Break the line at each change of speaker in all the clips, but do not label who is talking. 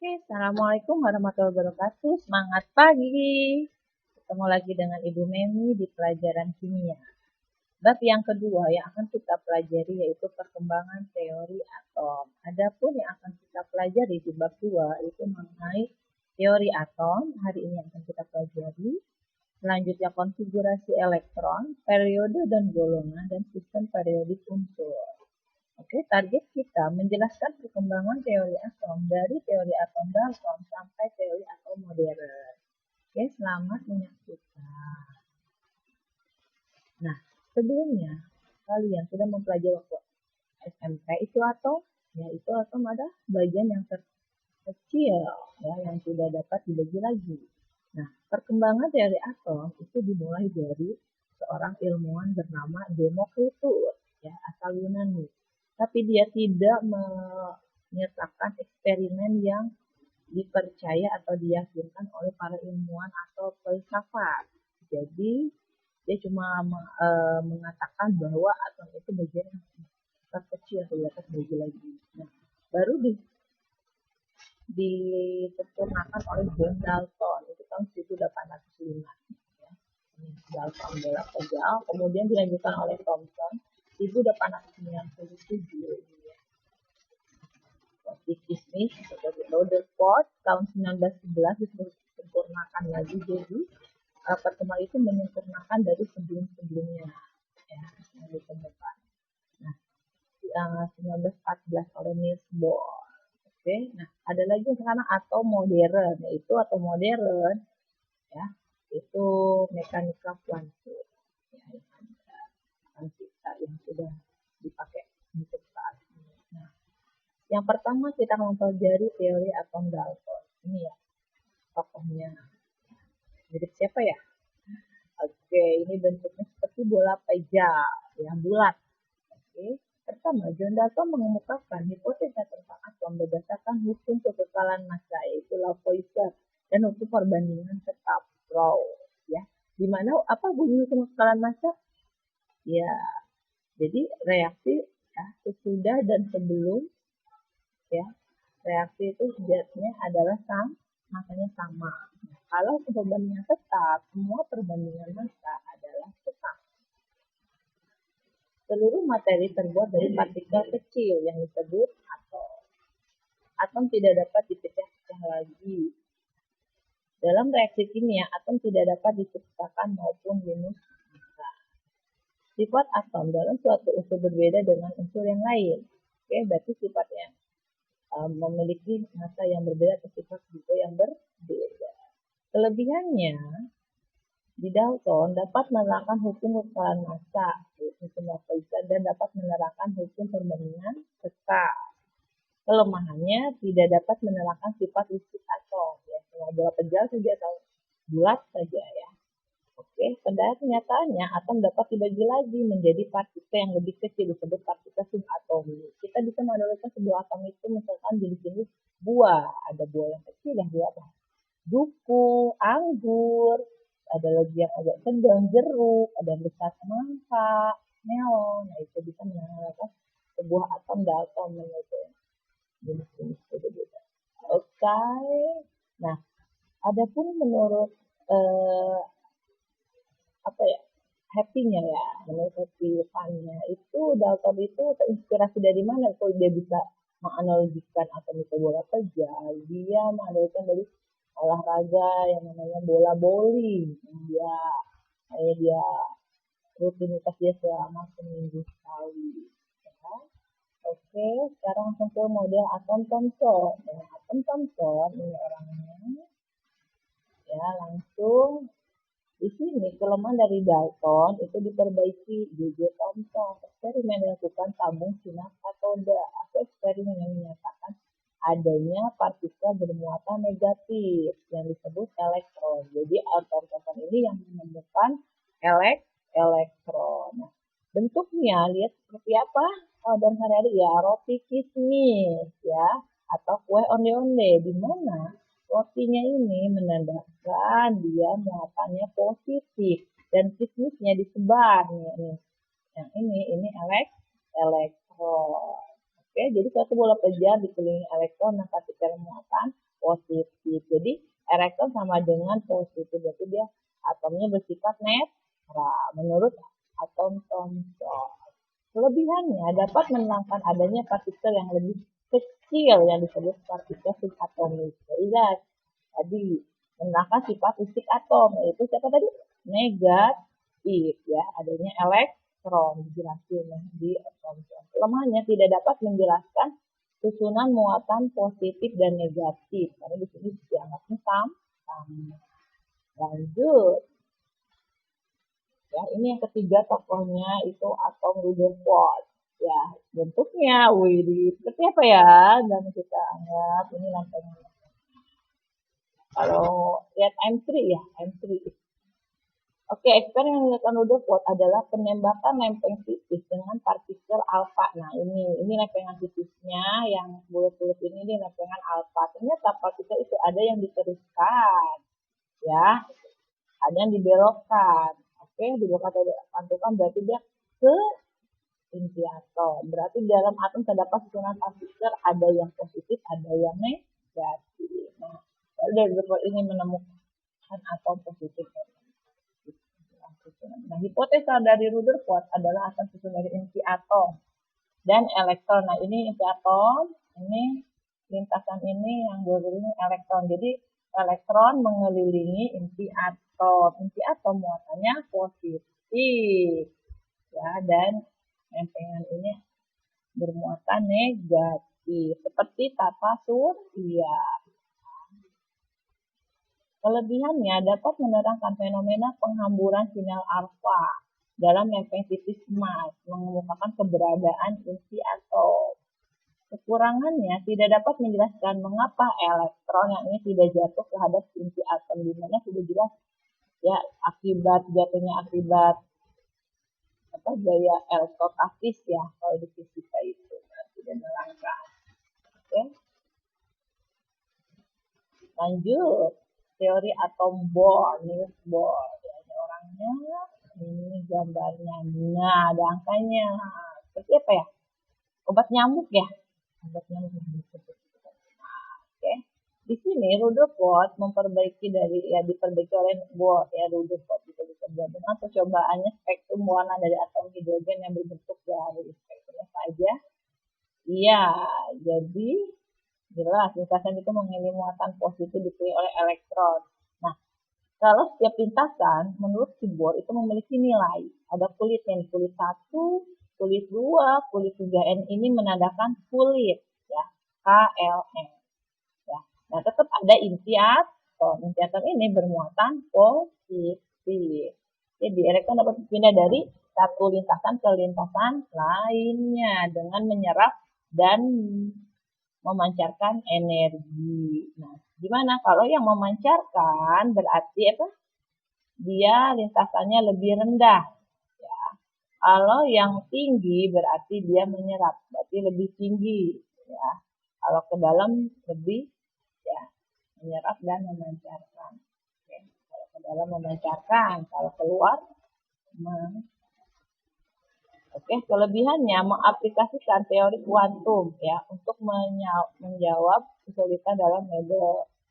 Oke, Assalamualaikum warahmatullahi wabarakatuh. Semangat pagi. Ketemu lagi dengan Ibu Memi di pelajaran kimia. Bab yang kedua yang akan kita pelajari yaitu perkembangan teori atom. Adapun yang akan kita pelajari di bab 2 itu mengenai teori atom. Hari ini akan kita pelajari. Selanjutnya konfigurasi elektron, periode dan golongan, dan sistem periodik unsur. Oke, target kita menjelaskan perkembangan teori atom dari teori atom Dalton sampai teori atom modern. Oke, selamat menyaksikan. Nah, sebelumnya kalian sudah mempelajari waktu SMP itu atom, ya itu atom ada bagian yang terkecil, ya yang tidak dapat dibagi lagi. Nah, perkembangan teori atom itu dimulai dari seorang ilmuwan bernama Demokritus, ya asal Yunani. Tapi dia tidak menyertakan eksperimen yang dipercaya atau diyakinkan oleh para ilmuwan atau filsafat. Jadi dia cuma mengatakan bahwa atom itu bagian yang terkecil atau dapat dibagi lagi. Nah, baru disempurnakan oleh John Dalton itu tahun 1805. Ya. Dalton bola pejal, kemudian dilanjutkan oleh Thomson 1897. Dismiss sebagai Rutherford tahun 1911 disempurnakan lagi, jadi pertemuan itu menyempurnakan dari sebelum-sebelumnya, ya, yang ditemukan. Nah, 1914 oleh Niels Bohr. Oke, nah ada lagi sekarang atom modern, yaitu atom modern, ya, itu mekanika kuantum, ya, yang sudah dipakai untuk saat ini. Nah, yang pertama kita mempelajari teori atom Dalton. Ini ya tokohnya. Mirip siapa ya? Oke, ini bentuknya seperti bola pejal, ya bulat. Oke. Pertama, John Dalton mengemukakan hipotesa tentang atom berdasarkan hukum kekekalan massa, yaitu Lavoisier, dan hukum perbandingan serta Proust. Ya, di mana apa bunyi hukum kekekalan massa? Ya, jadi reaksi ya, sesudah dan sebelum, ya, reaksi itu zatnya adalah masanya sama. Nah, kalau perbandingan tetap, semua perbandingan massa adalah tetap. Seluruh materi terbuat dari partikel kecil yang disebut atom. Atom tidak dapat dipecah-pecah lagi. Dalam reaksi kimia, atom tidak dapat diciptakan maupun dimusnahkan. Sifat atom dalam suatu unsur berbeda dengan unsur yang lain. Oke, berarti sifatnya memiliki massa yang berbeda atau sifat juga yang berbeda. Kelebihannya, di Dalton dapat menerangkan hukum kekekalan massa, hukum Lavoisier, dan dapat menerangkan hukum perbandingan serta. Kelemahannya tidak dapat menerangkan sifat listrik atom, ya, cuma bola pejal saja atau bulat saja, ya. Oke, pada kenyataannya atom dapat dibagi lagi menjadi partikel yang lebih kecil disebut partikel subatomi. Kita bisa menganalisa sebuah atom itu misalkan di sini buah, ada buah yang kecil yang buah apa? Duku, anggur, ada lagi yang agak sedang jeruk, ada yang besar semangka, melon. Nah, itu bisa menandakan sebuah atom Dalton itu jenis-jenis beda-beda. Oke. Nah, adapun menurut apa ya, happy-nya ya, menurut happy fun-nya itu Dalton itu terinspirasi dari mana kalau dia bisa menganalogikan atom itu bola pejal? Dia menganalogikan dari olahraga yang namanya bola bowling, dia rutinitas dia selama seminggu sekali, ya. Oke, sekarang langsung ke model atom Thomson. Nah, atom Thomson ini orangnya, ya, langsung di sini kelemahan dari Dalton itu diperbaiki. J.J. Thomson eksperimen dilakukan tabung sinar katoda atau eksperimen yang menyatakan adanya partikel bermuatan negatif yang disebut elektron. Jadi atom Thomson ini yang menemukan elektron. Nah, bentuknya lihat seperti apa? Dan hari-hari ya roti kismis, ya, atau kue onde-onde, di mana rotinya ini menandakan dia muatannya positif dan kismisnya disebar nih. Yang ini elektron. Oke, jadi suatu bola pejal dikelilingi elektron dan partikel muatan positif. Jadi elektron sama dengan positif, berarti dia atomnya bersifat netral menurut atom Thomson. Kelebihannya dapat menerangkan adanya partikel yang lebih kecil yang disebut partikel subatomis. Lihat tadi menerangkan sifat fisik atom, yaitu siapa tadi? Negatif, ya, adanya elektron dijelasin di Thomson. Kelemahannya tidak dapat menjelaskan susunan muatan positif dan negatif, karena di sini dianggapnya sama. Lanjut. Ya, ini yang ketiga tokohnya itu atom Rutherford. Ya, bentuknya, wih, seperti apa ya? Dan kita anggap ini lempengan. Kalau lihat M3 ya, M3. Oke, eksperimen yang dilakukan Rutherford adalah penembakan lempeng tipis dengan partikel alfa. Nah, ini lempengan tipisnya yang bulat-bulat ini lempengan alfa. Ternyata partikel itu ada yang diteruskan, ya, ada yang dibelokkan. Oke, dibelokkan atau dipantukan berarti dia ke inti atom. Berarti dalam atom terdapat susunan partikel ada yang positif, ada yang negatif. Nah, dari Rutherford ini menemukan atom positif. Nah, hipotesa dari Rutherford adalah atom susun dari inti atom dan elektron. Nah, ini inti atom, ini lintasan ini yang berikutnya elektron. Jadi elektron mengelilingi inti atom. Inti atom muatannya positif, ya, dan lempengan ini bermuatan negatif seperti tata surya. Kelebihannya dapat menerangkan fenomena penghamburan sinyal alfa dalam lempeng tipis emas, mengemukakan keberadaan inti atom. Kekurangannya tidak dapat menjelaskan mengapa elektron yang ini tidak jatuh terhadap inti atom, di mana sudah jelas ya akibat jatuhnya akibat gaya elektrostatis ya kalau di fisika itu tidak menerangkan. Oke. Lanjut. Teori atom Bohr, Niels Bohr. Ya, ada orangnya, ini gambarnya. Nah, ada angkanya. Seperti apa ya? Obat nyamuk ya? Obat nyamuk. Nah, oke. Di sini Rutherford diperbaiki oleh Bohr ya, Rutherford diperbuat dengan percobaannya spektrum warna dari atom hidrogen yang berbentuk dari spektrumnya saja. Iya, jadi jelas lintasan itu mengirim muatan positif dipilih oleh elektron. Nah, kalau setiap lintasan menurut si Bohr itu memiliki nilai. Ada kulitnya, kulit 1, kulit 2, kulit 3N ini menandakan kulit ya, KLN. Ya. Nah, tetap ada inti atom. Inti atom ini bermuatan positif. Jadi elektron dapat berpindah dari satu lintasan ke lintasan lainnya dengan menyerap dan memancarkan energi. Nah, gimana kalau yang memancarkan berarti apa? Dia lintasannya lebih rendah. Ya. Kalau yang tinggi berarti dia menyerap, berarti lebih tinggi. Ya. Kalau ke dalam lebih ya menyerap dan memancarkan. Oke. Kalau ke dalam memancarkan, kalau keluar Oke, kelebihannya mengaplikasikan teori kuantum ya untuk menjawab kesulitan dalam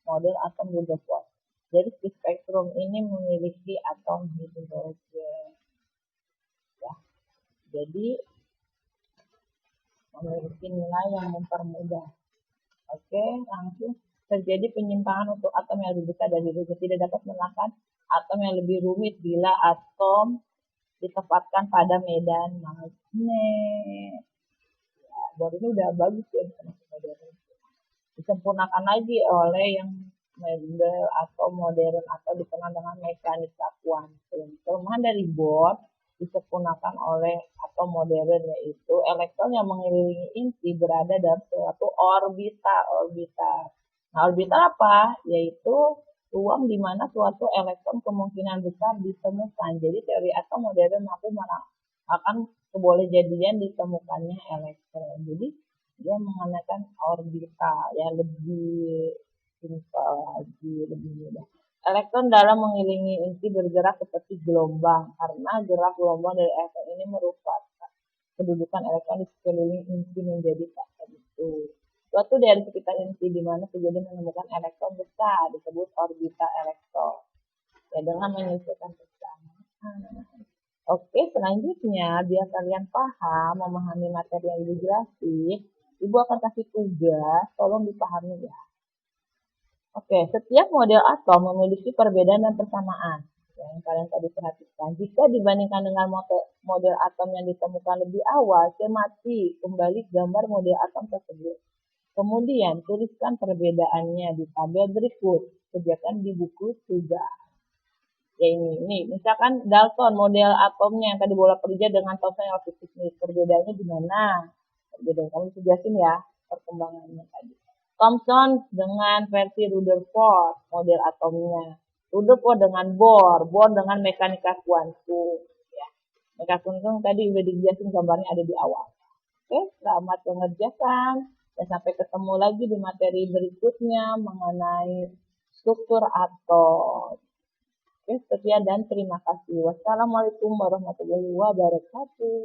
model atom Rutherford. Jadi spektrum ini memiliki atom hidrogen. Ya. Jadi memiliki nilai yang mempermudah. Oke, langsung terjadi penyimpangan untuk atom yang lebih besar dari hidrogen. Tidak dapat menemukan atom yang lebih rumit bila atom ditempatkan pada medan magnet. Ya, Bohr ini udah bagus ya disempurnakan lagi oleh yang model atau modern atau dikenal dengan mekanika kuantum. Kelemahan dari Bohr disempurnakan oleh atau modern yaitu elektron yang mengelilingi inti berada dalam suatu orbital. Nah, orbital apa? Yaitu ruang di mana suatu elektron kemungkinan besar ditemukan. Jadi teori atom modern mampu akan keboleh jadian ditemukannya elektron. Jadi dia menggunakan orbital yang lebih simpel lagi, lebih mudah. Elektron dalam mengelilingi inti bergerak seperti gelombang karena gerak gelombang dari elektron ini merupakan kedudukan elektron di sekeliling inti menjadi tak tentu. Suatu daerah sekitar inti di mana kejadian menemukan elektron besar disebut orbital elektron. Ya, dengan menyusulkan persamaan. Oke, selanjutnya biar kalian paham memahami materi yang dijelasin, Ibu akan kasih tugas, tolong dipahami ya. Oke, setiap model atom memiliki perbedaan dan persamaan. Yang kalian tadi perhatikan. Jika dibandingkan dengan model atom yang ditemukan lebih awal, cermati kembali gambar model atom tersebut. Kemudian, tuliskan perbedaannya di tabel berikut. Kerjakan di buku tugas. Ya ini. Misalkan Dalton model atomnya yang tadi bola kerja dengan Thomson yang lebih teknis. Perbedaannya di mana? Perbedaan kamu bisa jelasin ya perkembangannya tadi. Thomson dengan versi Rutherford model atomnya. Rutherford dengan Bohr dengan mekanika kuantum. Ya. Mekanika kuantum tadi udah dijelasin gambarnya ada di awal. Oke, selamat mengerjakan dan sampai ketemu lagi di materi berikutnya mengenai struktur atom. Oke, sekian dan terima kasih. Wassalamualaikum warahmatullahi wabarakatuh.